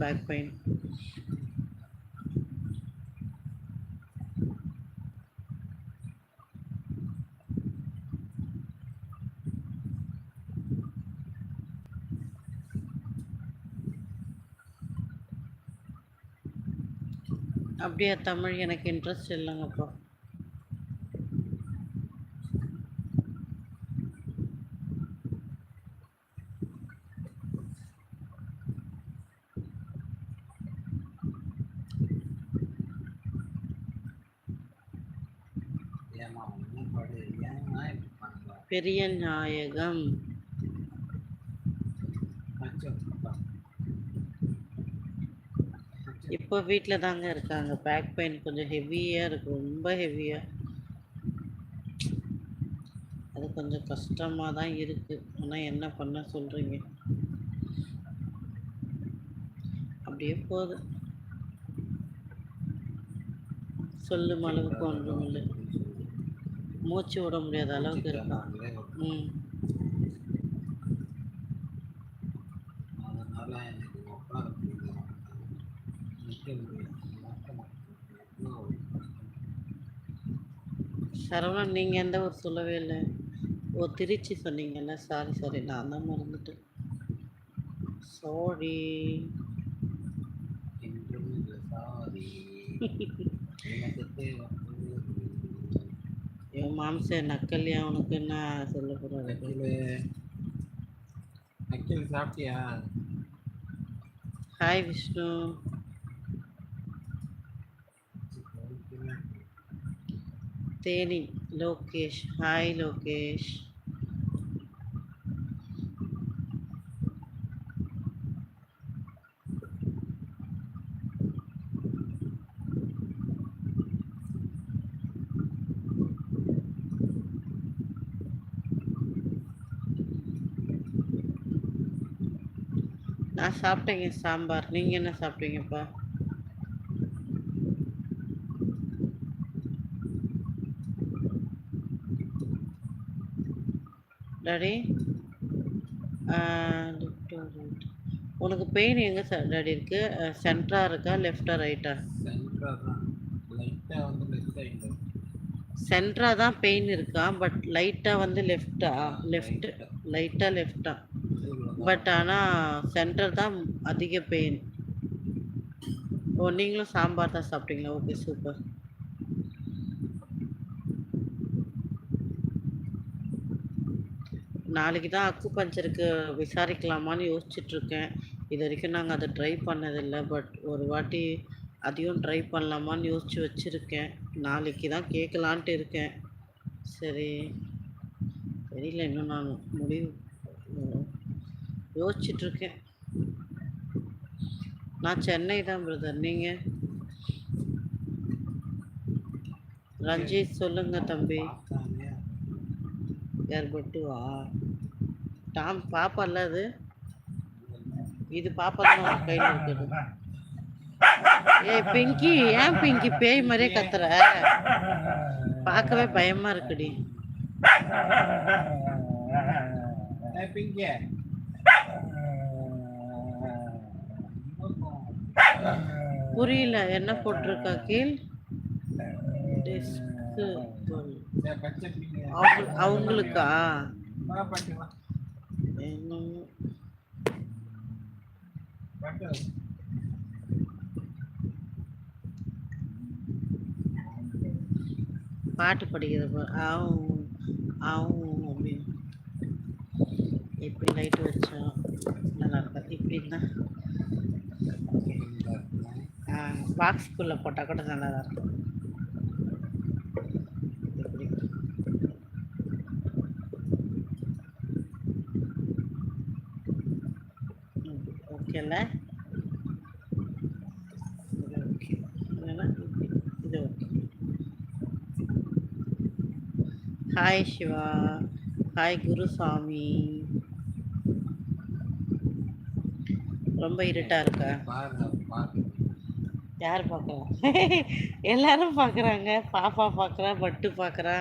Back pain. அப்படியே தமிழ் எனக்கு interest இல்லைங்கப்பா. பெரிய நாயகம் இப்போ வீட்டில் தாங்க இருக்காங்க. பேக் பெயின் கொஞ்சம் ஹெவியாக இருக்குது, ரொம்ப ஹெவியாக. அது கொஞ்சம் கஷ்டமாக தான் இருக்குது. ஆனால் என்ன பண்ண சொல்கிறீங்க? அப்படியே போகுது. சொல்லும் அளவுக்கு ஒன்றும் இல்லை. மூச்சு விட முடியாத அளவுக்கு இருக்கும். சரவணன், நீங்கள் எந்த ஊர் சொல்லவே இல்லை. ஓ, திருச்சி சொன்னீங்கல்ல. சாரி நான் தான் மறந்துட்டேன். சாரி. என் மாம்ச நக்கல்யா உனக்கு என்ன சொல்ல போகிறேன்? சாப்பிட்டியா? ஹாய் விஷ்ணு. தேனி லோகேஷ். ஹாய் லோகேஷ். நான் சாப்பிட்டேங்க சாம்பார். நீங்கள் என்ன சாப்பிட்டீங்கப்பா? டாடி உனக்கு பெயின் எங்கே டாடி இருக்கு? சென்டரா இருக்கா, லெஃப்டா ரைட்டா? சென்டரா தான் பெயின் இருக்கா, பட் லைட்டாக வந்து லெஃப்டா? லெஃப்டா. பட் ஆனால் சென்டர் தான் அதிக பெயின். ஓ, நீங்களும் சாம்பார் தான் சாப்பிட்டீங்களா? Okay, super. நாளைக்கு தான் அக்கு பஞ்சருக்கு விசாரிக்கலாமான்னு யோசிச்சுட்ருக்கேன். இது வரைக்கும் நாங்கள் அதை ட்ரை பண்ணதில்லை. பட் ஒரு வாட்டி அதையும் ட்ரை பண்ணலாமான்னு யோசித்து வச்சுருக்கேன். நாளைக்கு தான் கேட்கலான்ட்டு இருக்கேன். சரி, தெரியல, இன்னும் நான் முடிவு யோசிச்சுட்ருக்கேன். நான் சென்னை தான் பிரதர். நீங்கள்? ரஞ்சித் சொல்லுங்கள் தம்பி. யார் பட்டுவா? டாம் பாப்பா இல்லை அது. இது பாப்பா தான் கையில் இருக்குது. ஏய் பிங்கி, ஏன் பிங்கி பேய் மாதிரியே கத்துற? பார்க்கவே பயமா இருக்குடி. புரியல, என்ன போட்டிருக்கா கீழ்? அவங்களுக்கா? பாட்டு படிக்கிறது அப்படின்னு இப்படி லைட்டு வச்சா நல்லா இருக்காது. இப்படின்னா பாக்ஸ்குள்ளே போட்டால் கூட நல்லா தான் இருக்கும். ஓகேல, ஓகே இல்லைன்னா இது okay. Hi Siva. Hi Gurusamy. ரொம்ப இருட்டா இருக்கா? யார் பார்க்குறா? எல்லாரும் பார்க்குறாங்க. பாப்பா பார்க்குறா, பட்டு பார்க்குறா.